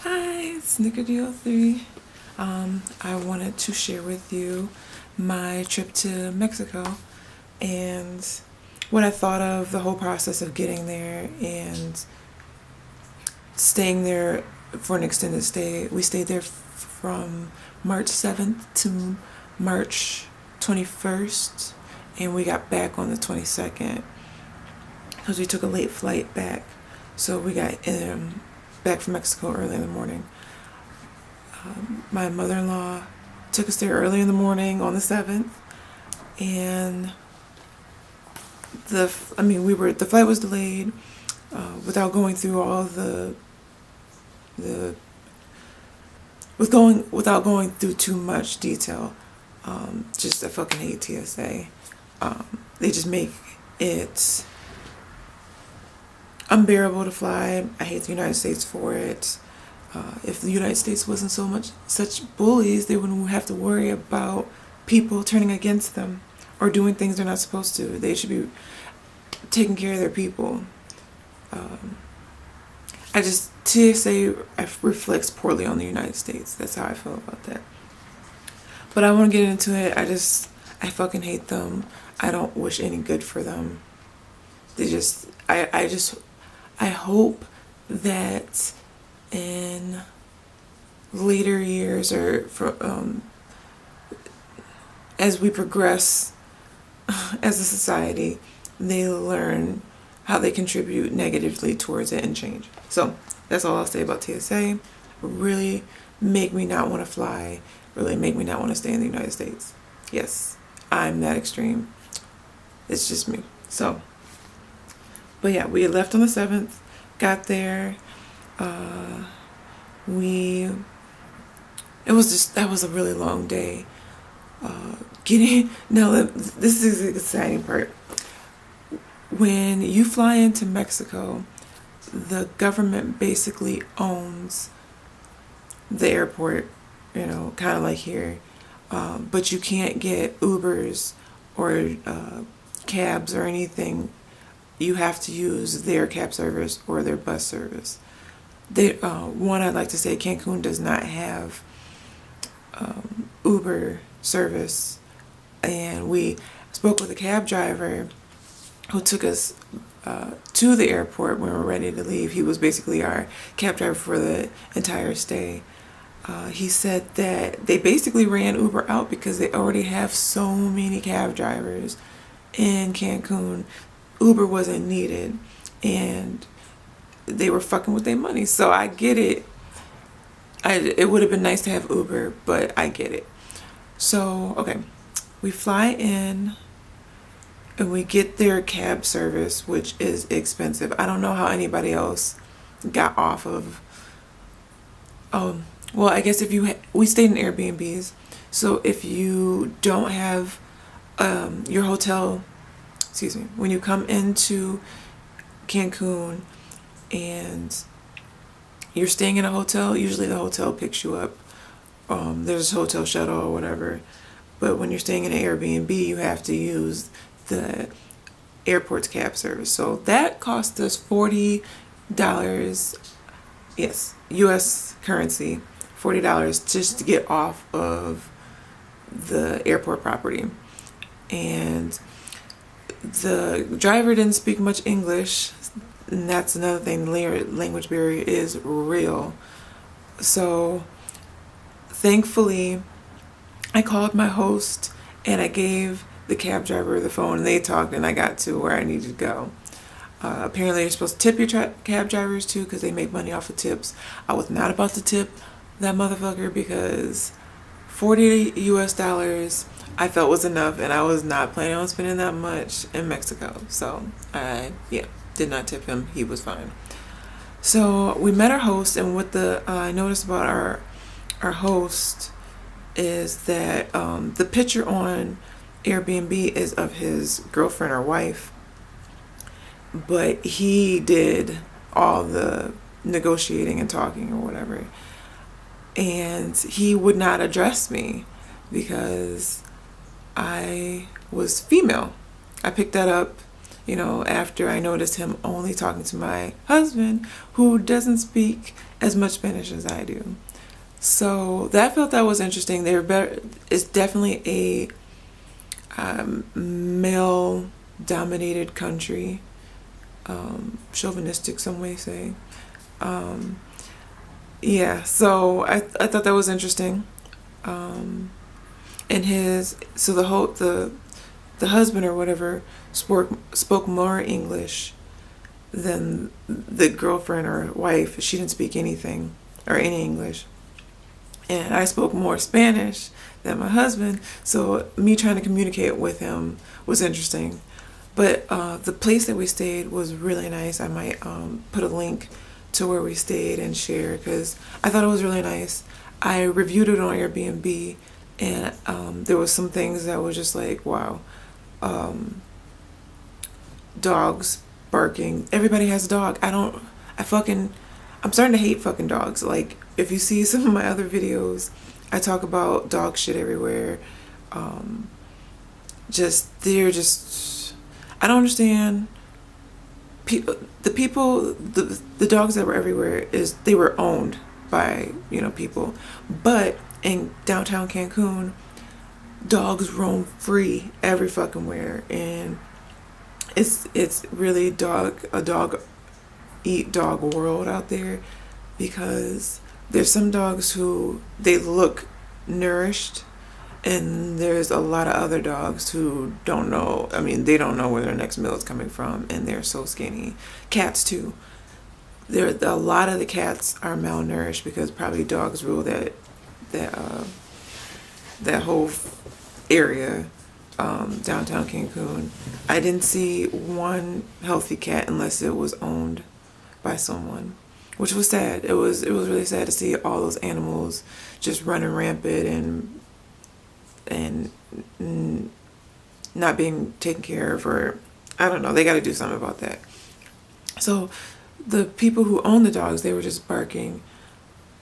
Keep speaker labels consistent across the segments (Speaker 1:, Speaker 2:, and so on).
Speaker 1: Hi, it's Nicodeo3. I wanted to share with you my trip to Mexico and what I thought of the whole process of getting there and staying there for an extended stay. We stayed there from March 7th to March 21st, and we got back on the 22nd because we took a late flight back. So we got back from Mexico early in the morning. My mother-in-law took us there early in the morning on the 7th, and the flight was delayed without going through all without going through too much detail. Just I fucking hate TSA. They just make it unbearable to fly. I hate the United States for it. If the United States wasn't such bullies, they wouldn't have to worry about people turning against them or doing things they're not supposed to. They should be taking care of their people. TSA reflects poorly on the United States. That's how I feel about that. But I want to get into it. I fucking hate them. I don't wish any good for them. I hope that in later years or as we progress as a society, they learn how they contribute negatively towards it and change. So that's all I'll say about TSA. Really make me not want to fly. Really make me not want to stay in the United States. Yes, I'm that extreme. It's just me. So, but yeah, we had left on the 7th, got there. That was a really long day. This is the exciting part. When you fly into Mexico, the government basically owns the airport, kind of like here. But you can't get Ubers or cabs or anything. You have to use their cab service or their bus service. I'd like to say Cancun does not have Uber service, and we spoke with a cab driver who took us to the airport when we were ready to leave. He was basically our cab driver for the entire stay. He said that they basically ran Uber out because they already have so many cab drivers in Cancun. Uber wasn't needed, and they were fucking with their money. So I get it. It would have been nice to have Uber, but I get it. So, okay, we fly in and we get their cab service, which is expensive. I don't know how anybody else got off of. Well, I guess we stayed in Airbnbs. So if you don't have your hotel, when you come into Cancun and you're staying in a hotel, usually the hotel picks you up. There's a hotel shuttle or whatever. But when you're staying in an Airbnb, you have to use the airport's cab service. So that cost us $40. Yes, US currency. $40 just to get off of the airport property. And the driver didn't speak much English. And that's another thing. The language barrier is real. So thankfully, I called my host and I gave the cab driver the phone, and they talked, and I got to where I needed to go. Apparently, you're supposed to tip your cab drivers too because they make money off of tips. I was not about to tip that motherfucker because $40 US I felt was enough, and I was not planning on spending that much in Mexico. So I did not tip him. He was fine. So we met our host, and what I noticed about our host is that the picture on Airbnb is of his girlfriend or wife, but he did all the negotiating and talking or whatever, and he would not address me because I was female. I picked that up after I noticed him only talking to my husband, who doesn't speak as much Spanish as I do. So that felt that was interesting. They were better. It's definitely a male-dominated country, chauvinistic, some may say. Yeah, so I thought that was interesting. And the husband or whatever spoke more English than the girlfriend or wife. She didn't speak anything or any English. And I spoke more Spanish than my husband, so me trying to communicate with him was interesting. But the place that we stayed was really nice. I might put a link to where we stayed and share, because I thought it was really nice. I reviewed it on Airbnb, and there was some things that was just like, wow. Dogs barking. Everybody has a dog. I'm starting to hate fucking dogs. Like, if you see some of my other videos, I talk about dog shit everywhere. I don't understand. The dogs that were everywhere, they were owned by, people. But in downtown Cancun, dogs roam free every fucking where, and it's really a dog eat dog world out there, because there's some dogs who they look nourished, and there's a lot of other dogs who don't know. I mean, they don't know where their next meal is coming from, and they're so skinny. Cats too. A lot of the cats are malnourished because probably dogs rule that whole area, downtown Cancun. I didn't see one healthy cat unless it was owned by someone, which was sad. It was really sad to see all those animals just running rampant and not being taken care of, or I don't know. They got to do something about that. So the people who own the dogs, they were just barking.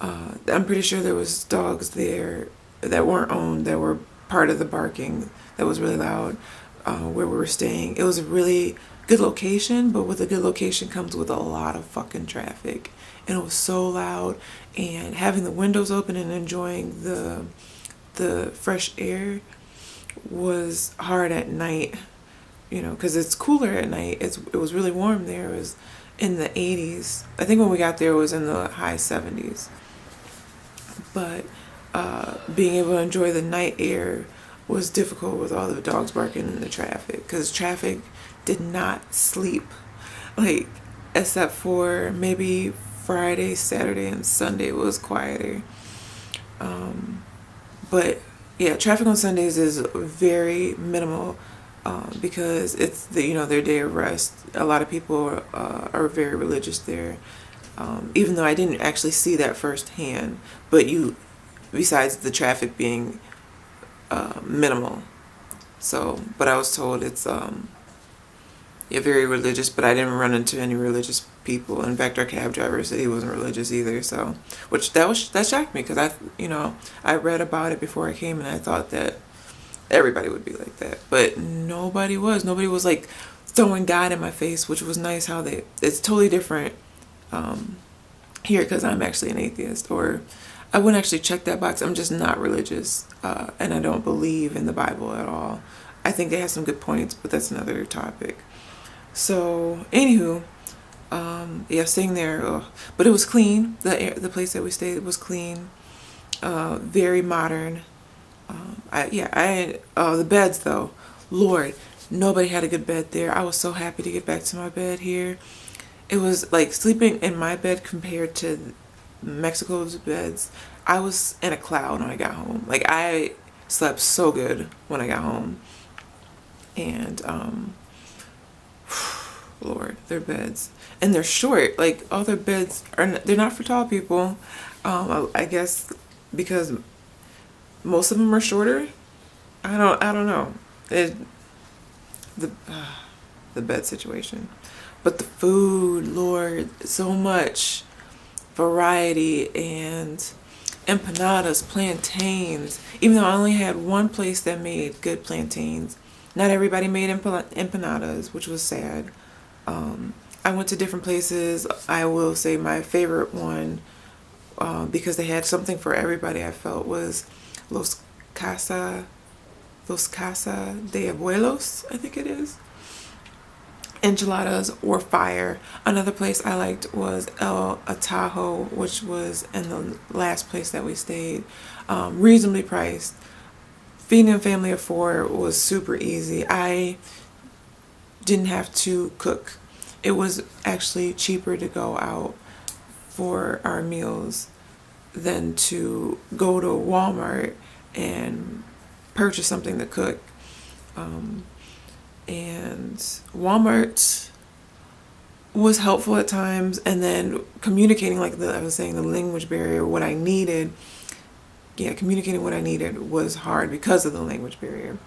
Speaker 1: I'm pretty sure there was dogs there that weren't owned that were part of the barking that was really loud where we were staying. It was a really good location, but with a good location comes with a lot of fucking traffic, and it was so loud. And having the windows open and enjoying the fresh air was hard at night, because it's cooler at night. It was really warm there. It was in the 80s. I think when we got there it was in the high 70s. But being able to enjoy the night air was difficult with all the dogs barking in the traffic, because traffic did not sleep, like, except for maybe Friday, Saturday, and Sunday was quieter. But yeah, traffic on Sundays is very minimal, because it's their day of rest. A lot of people are very religious there, even though I didn't actually see that firsthand. But besides the traffic being minimal, but I was told it's very religious. But I didn't run into any religious people. In fact, our cab driver said he wasn't religious either. So, that shocked me, because I read about it before I came, and I thought that everybody would be like that, but nobody was. Nobody was like throwing God in my face, which was nice. It's totally different here, because I'm actually an atheist, or I wouldn't actually check that box. I'm just not religious, and I don't believe in the Bible at all. I think they have some good points, but that's another topic. So, anywho, staying there, but it was clean. The place that we stayed was clean, very modern. The beds though, Lord, nobody had a good bed there. I was so happy to get back to my bed here. It was like sleeping in my bed compared to Mexico's beds. I was in a cloud when I got home. Like, I slept so good when I got home. And Lord, their beds, and they're short. Like, all their beds they're not for tall people. I guess because most of them are shorter. I don't know. The bed situation. But the food, Lord, so much variety, and empanadas, plantains. Even though I only had one place that made good plantains, Not everybody made empanadas, which was sad. I went to different places. I will say my favorite one, because they had something for everybody, I felt, was Los Casa, Los Casa de Abuelos, I think it is. Enchiladas were fire. Another place I liked was El Atajo, which was in the last place that we stayed. Reasonably priced. Feeding a family of 4 was super easy. I didn't have to cook. It was actually cheaper to go out for our meals than to go to Walmart and purchase something to cook. And Walmart was helpful at times, and then communicating, like I was saying, the language barrier, what I needed. Yeah, communicating what I needed was hard because of the language barrier.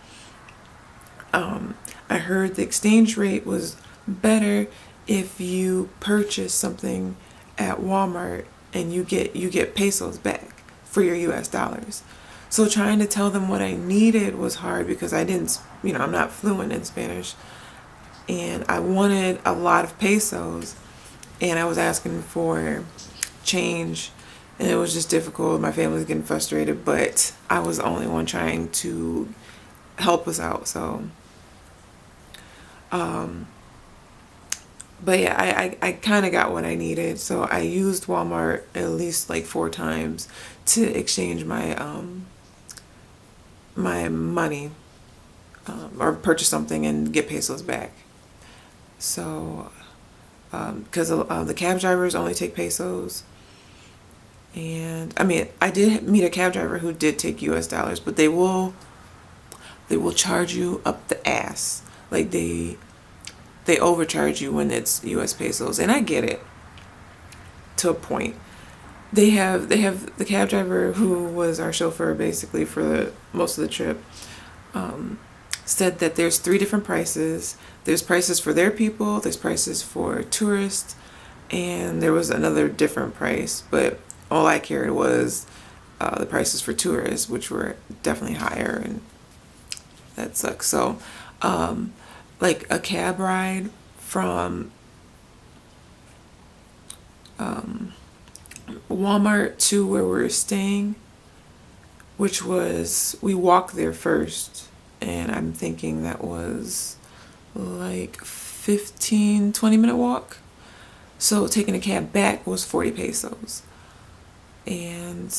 Speaker 1: I heard the exchange rate was better if you purchase something at Walmart and you get pesos back for your US dollars. So trying to tell them what I needed was hard because I didn't, I'm not fluent in Spanish, and I wanted a lot of pesos, and I was asking for change, and it was just difficult. My family was getting frustrated, but I was the only one trying to help us out. So, but yeah, I kind of got what I needed. So I used Walmart at least like 4 times to exchange my my money, or purchase something and get pesos back. So, because the cab drivers only take pesos. And I mean, I did meet a cab driver who did take US dollars, but they will charge you up the ass. Like they overcharge you when it's US pesos, and I get it to a point. They have the cab driver who was our chauffeur basically for most of the trip, said that there's 3 different prices. There's prices for their people, there's prices for tourists, and there was another different price, but all I cared was the prices for tourists, which were definitely higher, and that sucks. So like a cab ride from Walmart to where we were staying, which was, we walked there first, and I'm thinking that was like 15-20 minute walk. So taking a cab back was 40 pesos. And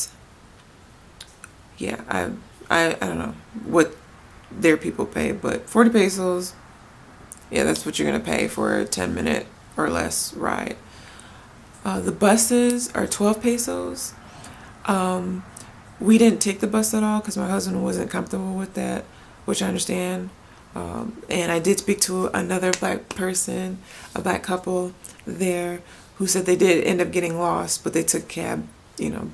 Speaker 1: yeah, I don't know what their people pay, but 40 pesos, yeah, that's what you're gonna pay for a 10-minute or less ride. The buses are 12 pesos. We didn't take the bus at all because my husband wasn't comfortable with that, which I understand. And I did speak to another black person, a black couple there, who said they did end up getting lost, but they took cab,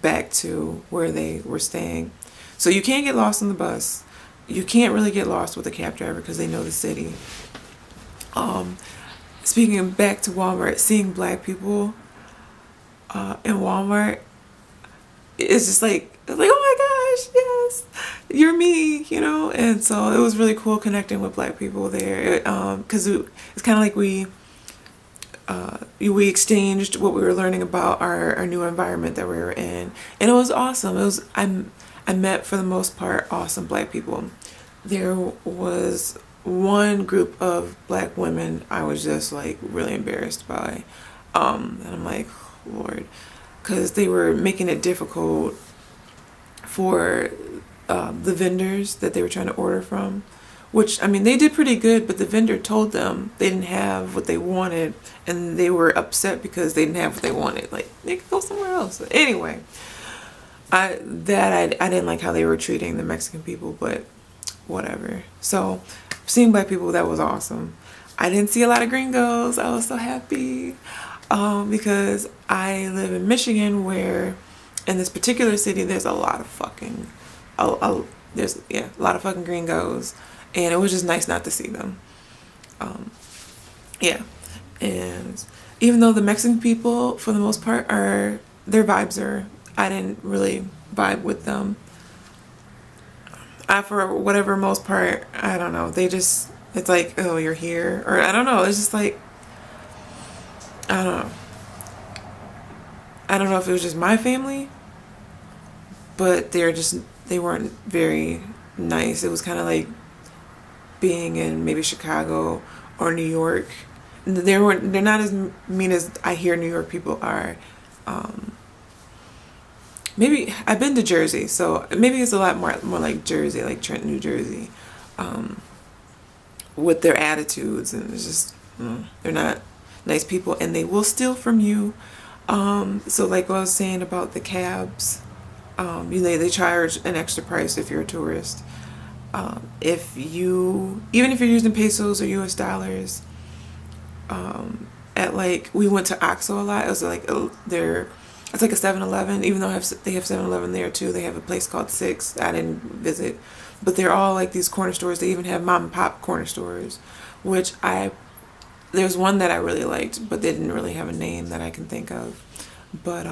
Speaker 1: back to where they were staying. So you can't get lost on the bus. You can't really get lost with a cab driver because they know the city. Speaking of back to Walmart, seeing black people in Walmart, it's just like, oh my gosh, yes, you're me, and so it was really cool connecting with black people there, because it's kind of like we exchanged what we were learning about our new environment that we were in, and it was awesome. I met, for the most part, awesome black people. There was one group of black women I was just like really embarrassed by, and I'm like, Lord, because they were making it difficult for the vendors that they were trying to order from, which, I mean, they did pretty good, but the vendor told them they didn't have what they wanted, and they were upset because they didn't have what they wanted. Like, they could go somewhere else. Anyway, I didn't like how they were treating the Mexican people, but whatever. So seeing black people, that was awesome. I didn't see a lot of gringos. I was so happy, because I live in Michigan, where in this particular city there's a lot of fucking gringos, and it was just nice not to see them. Yeah, and even though the Mexican people, for the most part, their vibes are, I didn't really vibe with them. for whatever most part, I don't know. They just, it's like, oh, you're here, or I don't know. It's just like, I don't know. I don't know if it was just my family, but they weren't very nice. It was kind of like being in maybe Chicago or New York. They're not as mean as I hear New York people are. Maybe I've been to Jersey, so maybe it's a lot more like Jersey, like Trenton, New Jersey, with their attitudes, and it's just they're not nice people, and they will steal from you. So like what I was saying about the cabs, they charge an extra price if you're a tourist. Even if you're using pesos or US dollars, at like, we went to Oxo a lot. It was like it's like a 7-Eleven, even though they have 7-Eleven there too. They have a place called Six I didn't visit, but they're all like these corner stores. They even have mom and pop corner stores, which there's one that I really liked, but they didn't really have a name that I can think of. But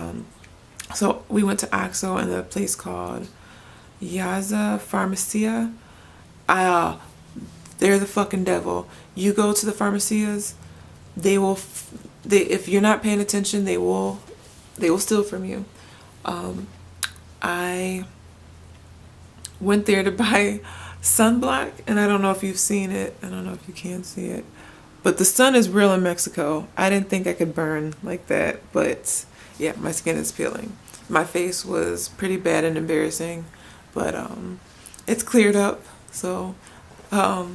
Speaker 1: so we went to Oxo and a place called Yaza Pharmacia. They're the fucking devil. You go to the pharmacias, if you're not paying attention, they will steal from you. I went there to buy sunblock, and I don't know if you've seen it. I don't know if you can see it, but the sun is real in Mexico. I didn't think I could burn like that, but yeah, my skin is peeling. My face was pretty bad and embarrassing, but it's cleared up. So, but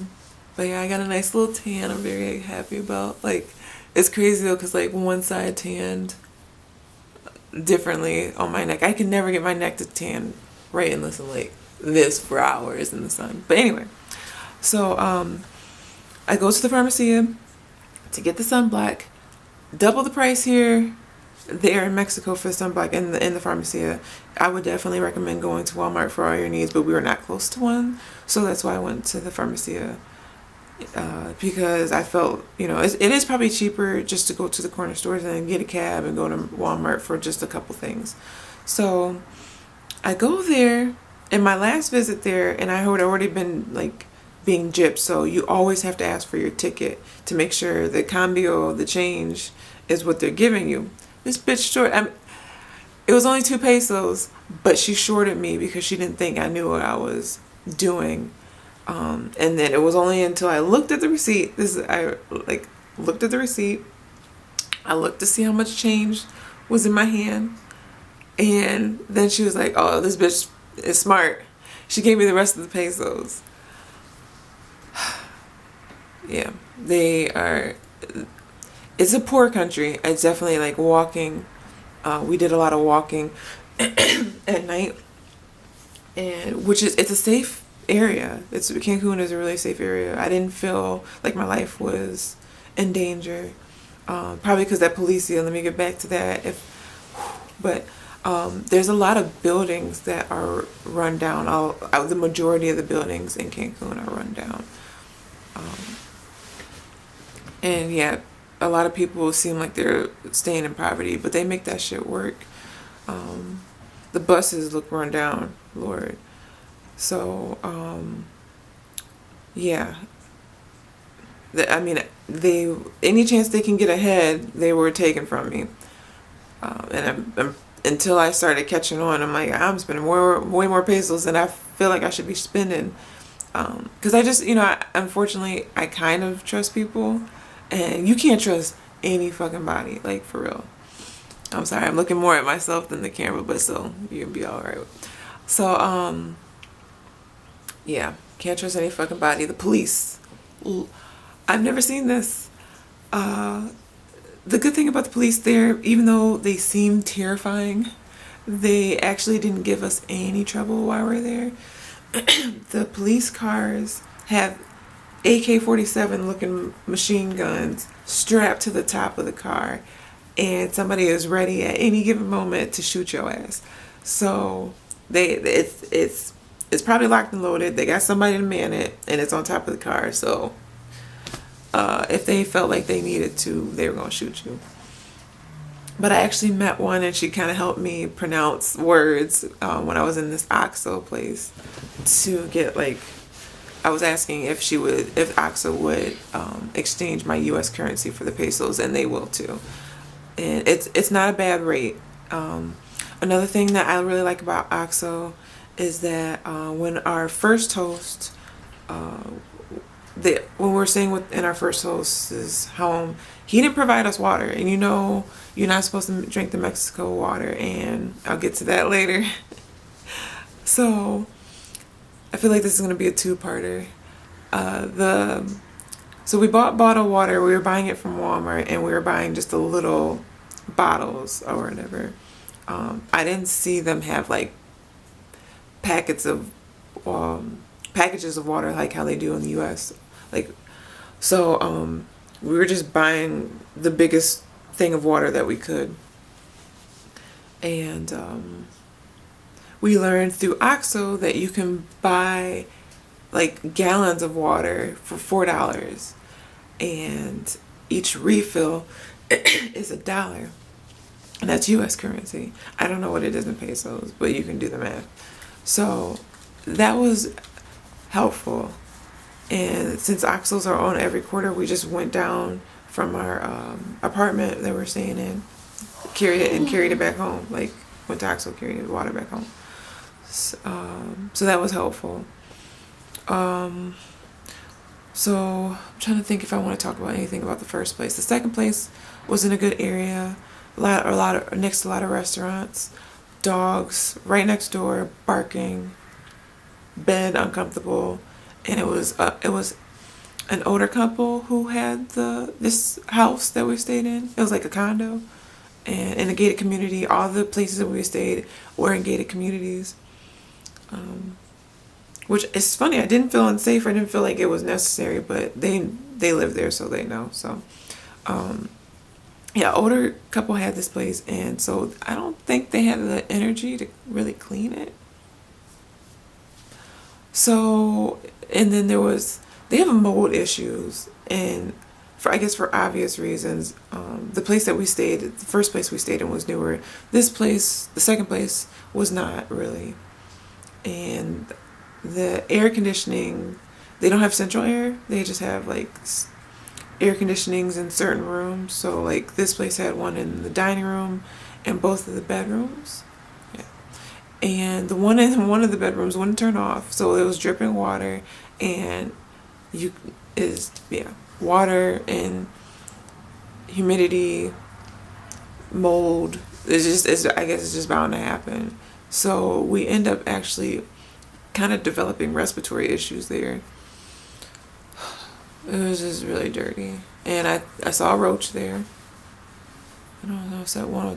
Speaker 1: yeah, I got a nice little tan. I'm very happy about. Like, it's crazy though, cause like one side tanned differently on my neck. I can never get my neck to tan right in this like this for hours in the sun. But anyway, so I go to the pharmacy to get the sunblock. Double the price here, there in Mexico for the sunblock in the pharmacy. I would definitely recommend going to Walmart for all your needs, but we were not close to one, so that's why I went to the pharmacy. Because I felt, it is probably cheaper just to go to the corner stores and get a cab and go to Walmart for just a couple things. So I go there, and my last visit there, and I had already been like being gypped, so you always have to ask for your ticket to make sure the cambio, the change, is what they're giving you. This bitch it was only 2 pesos, but she shorted me because she didn't think I knew what I was doing. And then it was only until I looked at the receipt. I looked at the receipt. I looked to see how much change was in my hand. And then she was like, oh, this bitch is smart. She gave me the rest of the pesos. Yeah, it's a poor country. It's definitely like walking. We did a lot of walking at night, and it's a safe area. Cancun is a really safe area. I didn't feel like my life was in danger. Probably because that policia. Let me get back to that. But there's a lot of buildings that are run down. The majority of the buildings in Cancun are run down. And yeah, a lot of people seem like they're staying in poverty, but they make that shit work. The buses look run down, Lord. So, yeah. Any chance they can get ahead, they were taken from me. And until I started catching on, I'm like, I'm spending way more pesos than I feel like I should be spending. Because I just, unfortunately, I kind of trust people. And you can't trust any fucking body, like, for real. I'm sorry, I'm looking more at myself than the camera, but still, you'll be alright. So, yeah, can't trust any fucking body. The police. I've never seen this. The good thing about the police there, even though they seem terrifying, they actually didn't give us any trouble while we were there. The police cars have AK-47 looking machine guns strapped to the top of the car, and somebody is ready at any given moment to shoot your ass. So it's probably locked and loaded. They got somebody to man it, and it's on top of the car. So if they felt like they needed to, they were gonna shoot you. But I actually met one, and she kind of helped me pronounce words when I was in this OXO place to get like, I was asking if OXO would exchange my U.S. currency for the pesos, and they will too. And it's not a bad rate. Another thing that I really like about OXO is that when our first host, when we were staying in our first host's home, he didn't provide us water, and you're not supposed to drink the Mexico water, and I'll get to that later. So I feel like this is gonna be a two-parter. So we bought bottled water. We were buying it from Walmart, and we were buying just the little bottles or whatever. I didn't see them have like packets of packages of water like how they do in the U.S. Like, so we were just buying the biggest thing of water that we could, and we learned through OXO that you can buy like gallons of water for $4, and each refill is $1, and that's U.S. currency. I don't know what it is in pesos, but you can do the math. So that was helpful. And since OXOs are on every quarter, we just went down from our apartment that we're staying in, carried it back home. Like, went to OXO, carried the water back home. So that was helpful. So I'm trying to think if I want to talk about anything about the first place. The second place was in a good area, next to a lot of restaurants. Dogs right next door barking, bed uncomfortable, and it was an older couple who had this house that we stayed in. It was like a condo, and in a gated community. All the places that we stayed were in gated communities, which is funny. I didn't feel unsafe. I didn't feel like it was necessary, but they live there, so they know. So yeah, older couple had this place, and so I don't think they had the energy to really clean it. So, and then they have mold issues, and for obvious reasons. The place that we stayed, the first place we stayed in was newer. This place, the second place, was not really. And the air conditioning, they don't have central air. They just have like air conditionings in certain rooms. So like this place had one in the dining room and both of the bedrooms. Yeah. And the one in one of the bedrooms wouldn't turn off, so it was dripping water, and water and humidity, mold. I guess it's just bound to happen. So we end up actually kind of developing respiratory issues there. It was just really dirty, and I saw a roach there. I don't know if that one